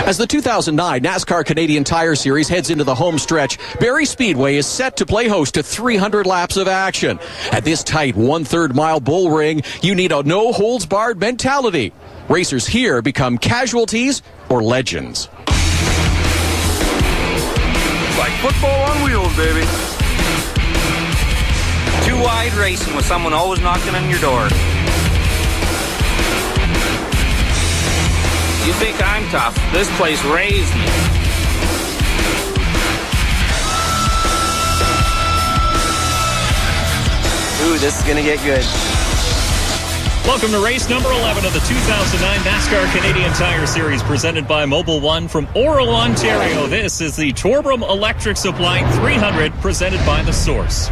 As the 2009 NASCAR Canadian Tire Series heads into the home stretch, Barrie Speedway is set to play host to 300 laps of action. At this tight 1/3 mile bull ring, you need a no-holds-barred mentality. Racers here become casualties or legends. It's like football on wheels, baby. Too wide racing with someone always knocking on your door. You think I'm tough? This place raised me. Ooh, this is going to get good. Welcome to race number 11 of the 2009 NASCAR Canadian Tire Series, presented by Mobil 1 from Oro, Ontario. This is the Torbram Electric Supply 300, presented by The Source.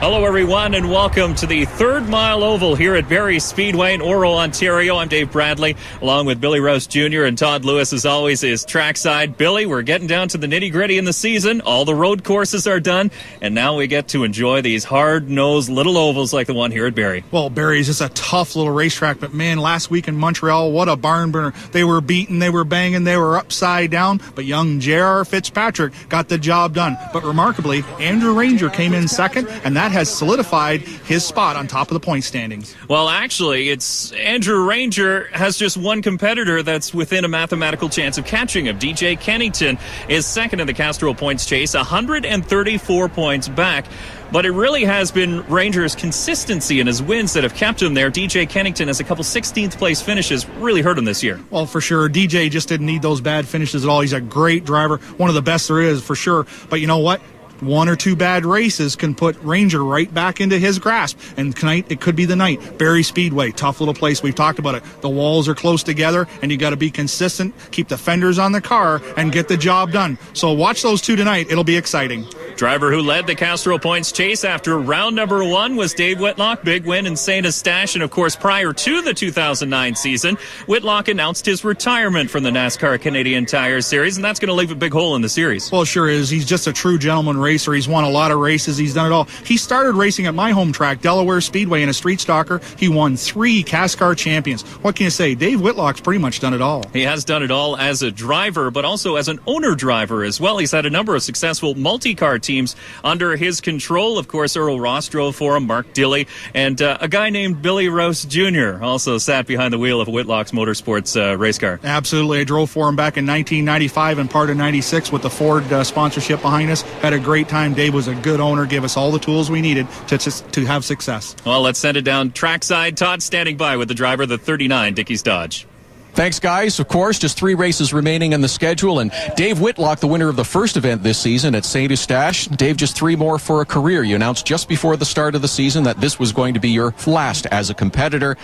Hello, everyone, and welcome to the 3rd Mile Oval here at Barrie Speedway in Oro, Ontario. I'm Dave Bradley, along with Billy Rouse Jr. and Todd Lewis, as always, is trackside. Billy, we're getting down to the nitty-gritty in the season. All the road courses are done, and now we get to enjoy these hard-nosed little ovals like the one here at Barrie. Well, Barrie is just a tough little racetrack, but man, last week in Montreal, what a barn burner. They were beaten, they were banging, they were upside down, but young J.R. Fitzpatrick got the job done. But remarkably, Andrew Ranger came in second, and that has solidified his spot on top of the point standings. Well, actually, it's Andrew Ranger has just one competitor that's within a mathematical chance of catching him. DJ Kennington is second in the Castro points chase, 134 points back. But it really has been Ranger's consistency in his wins that have kept him there. DJ Kennington has a couple 16th place finishes, really hurt him this year. Well, for sure. DJ just didn't need those bad finishes at all. He's a great driver, one of the best there is, for sure. But you know what? One or two bad races can put Ranger right back into his grasp. And tonight, it could be the night. Barrie Speedway, tough little place. We've talked about it. The walls are close together, and you got to be consistent, keep the fenders on the car, and get the job done. So watch those two tonight. It'll be exciting. Driver who led the Castro points chase after round number 1 was Dave Whitlock. Big win in St. Eustache. And, of course, prior to the 2009 season, Whitlock announced his retirement from the NASCAR Canadian Tire Series, and that's going to leave a big hole in the series. Well, it sure is. He's just a true gentleman racer. He's won a lot of races. He's done it all. He started racing at my home track, Delaware Speedway, in a street stalker. He won 3 NASCAR champions. What can you say? Dave Whitlock's pretty much done it all. He has done it all as a driver, but also as an owner driver as well. He's had a number of successful multi-car teams under his control. Of course, Earl Ross drove for him, Mark Dilley, and a guy named Billy Rouse Jr. also sat behind the wheel of Whitlock's Motorsports race car. Absolutely. I drove for him back in 1995 and part of 96 with the Ford sponsorship behind us. Had a great time. Dave was a good owner, gave us all the tools we needed to have success. Well, let's send it down trackside. Todd standing by with the driver, the 39 Dickies Dodge. Thanks, guys. Of course, just 3 races remaining in the schedule, and Dave Whitlock, the winner of the first event this season at St. Eustache. Dave, just 3 more for a career. You announced just before the start of the season that this was going to be your last as a competitor.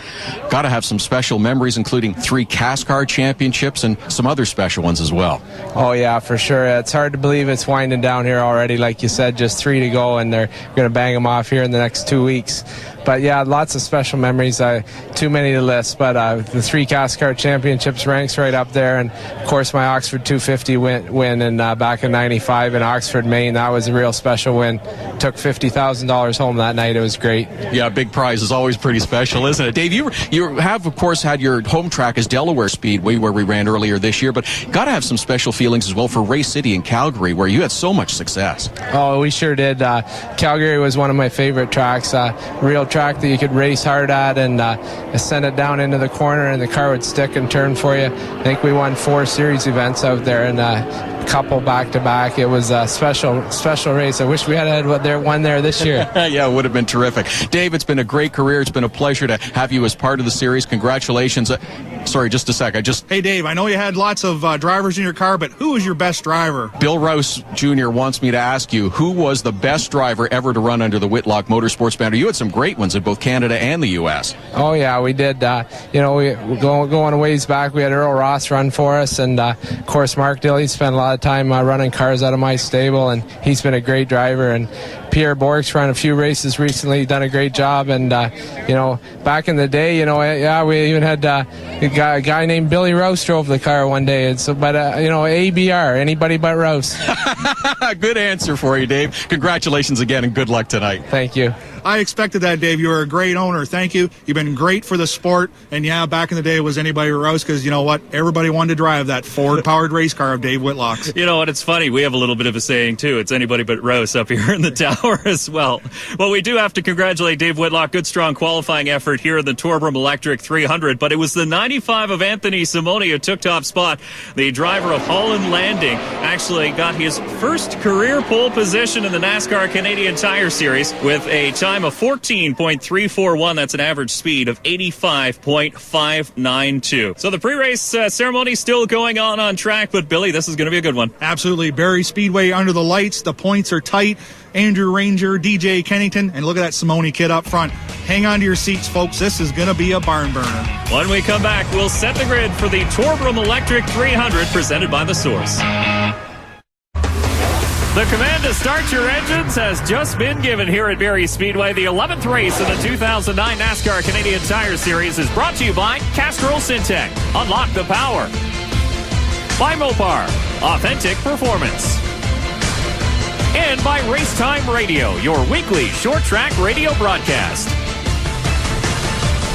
Got to have some special memories, including 3 NASCAR championships and some other special ones as well. Oh, yeah, for sure. It's hard to believe it's winding down here already. Like you said, just 3 to go, and they're going to bang them off here in the next 2 weeks. But, yeah, lots of special memories. Too many to list. But the 3 NASCAR championships ranks right up there. And, of course, my Oxford 250 win in, back in 95 in Oxford, Maine. That was a real special win. Took $50,000 home that night. It was great. Yeah, big prize is always pretty special, isn't it? Dave, you have, of course, had your home track as Delaware Speedway, where we ran earlier this year. But got to have some special feelings as well for Race City in Calgary, where you had so much success. Oh, we sure did. Calgary was one of my favorite tracks. Real track that you could race hard at and send it down into the corner and the car would stick and turn for you. I think we won 4 series events out there and a couple back-to-back. It was a special race. I wish we had one there this year. Yeah, it would have been terrific. Dave, it's been a great career. It's been a pleasure to have you as part of the series. Congratulations. Sorry, just a sec. Hey, Dave, I know you had lots of drivers in your car, but who was your best driver? Bill Rouse Jr. wants me to ask you, who was the best driver ever to run under the Whitlock Motorsports banner? You had some great ones in both Canada and the U.S. Oh, yeah, we did. We going a ways back, we had Earl Ross run for us, and, of course, Mark Dilley spent a lot of time running cars out of my stable, and he's been a great driver. And Pierre Bork's run a few races recently, done a great job. And, back in the day, we even had a guy named Billy Rouse drove the car one day. And so, but, ABR, anybody but Rouse. Good answer for you, Dave. Congratulations again and good luck tonight. Thank you. I expected that, Dave. You were a great owner. Thank you. You've been great for the sport. And yeah, back in the day, it was anybody but Rouse, because you know what? Everybody wanted to drive that Ford-powered race car of Dave Whitlock's. You know what? It's funny. We have a little bit of a saying, too. It's anybody but Rouse up here in the tower as well. Well, we do have to congratulate Dave Whitlock. Good, strong qualifying effort here in the Torbram Electric 300. But it was the 95 of Anthony Simone who took top spot. The driver of Holland Landing actually got his first career pole position in the NASCAR Canadian Tire Series with a time of 14.341. That's an average speed of 85.592. So the pre-race ceremony still going on track, but Billy, this is going to be a good one. Absolutely. Barrie Speedway under the lights. The points are tight. Andrew Ranger, DJ Kennington, and look at that Simone kid up front. Hang on to your seats, folks. This is going to be a barn burner. When we come back, we'll set the grid for the Torbram Electric 300 presented by The Source. The command to start your engines has just been given here at Barrie Speedway. The 11th race of the 2009 NASCAR Canadian Tire Series is brought to you by Castrol Syntec. Unlock the power. By Mopar. Authentic performance. And by Racetime Radio, your weekly short track radio broadcast.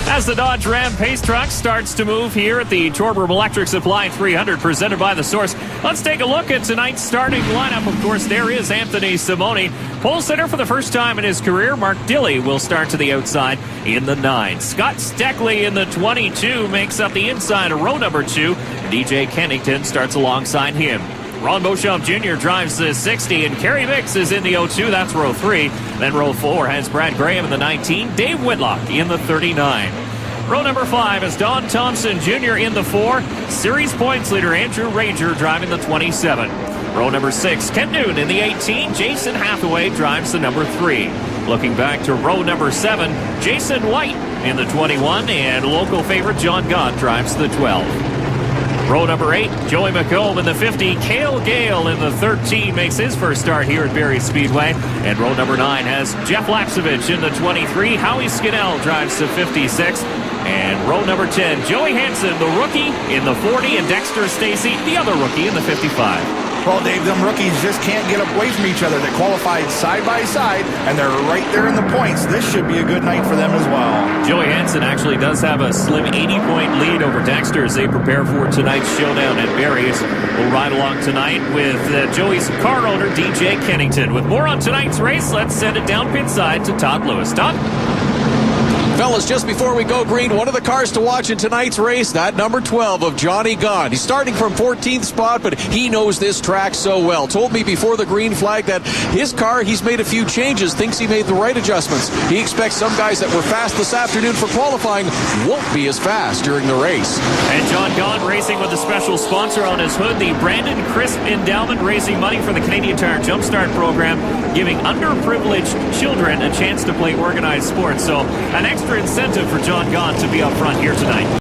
As the Dodge Ram Pace Truck starts to move here at the Torbram Electric Supply 300 presented by The Source, let's take a look at tonight's starting lineup. Of course, there is Anthony Simone. Pole sitter for the first time in his career, Mark Dilley will start to the outside in the 9. Scott Steckley in the 22 makes up the inside of row number 2. DJ Kennington starts alongside him. Ron Beauchamp Jr. drives the 60, and Kerry Mix is in the 02. That's row 3. Then row 4 has Brad Graham in the 19, Dave Whitlock in the 39. Row number 5 is Don Thompson Jr. in the 4. Series points leader Andrew Ranger driving the 27. Row number 6, Ken Newton in the 18. Jason Hathaway drives the number 3. Looking back to row number 7, Jason White in the 21, and local favorite John Gott drives the 12. Row number 8, Joey McComb in the 50. Cale Gale in the 13 makes his first start here at Barrie Speedway. And row number 9 has Jeff Lapsevich in the 23. Howie Skinnell drives to 56. And row number 10, Joey Hansen, the rookie, in the 40. And Dexter Stacy, the other rookie, in the 55. Well, Dave, them rookies just can't get away from each other. They qualified side by side, and they're right there in the points. This should be a good night for them as well. Joey Hansen actually does have a slim 80-point lead over Dexter as they prepare for tonight's showdown at Barrie's. We'll ride along tonight with Joey's car owner, DJ Kennington. With more on tonight's race, let's send it down pit side to Todd Lewis. Todd? Fellas, just before we go green, one of the cars to watch in tonight's race, that number 12 of Johnny Gott. He's starting from 14th spot, but he knows this track so well. Told me before the green flag that his car, he's made a few changes, thinks he made the right adjustments. He expects some guys that were fast this afternoon for qualifying won't be as fast during the race. And John Gott racing with a special sponsor on his hood, the Brandon Crisp Endowment, raising money for the Canadian Tire Jumpstart program, giving underprivileged children a chance to play organized sports. So an extra incentive for John Gott to be up front here tonight.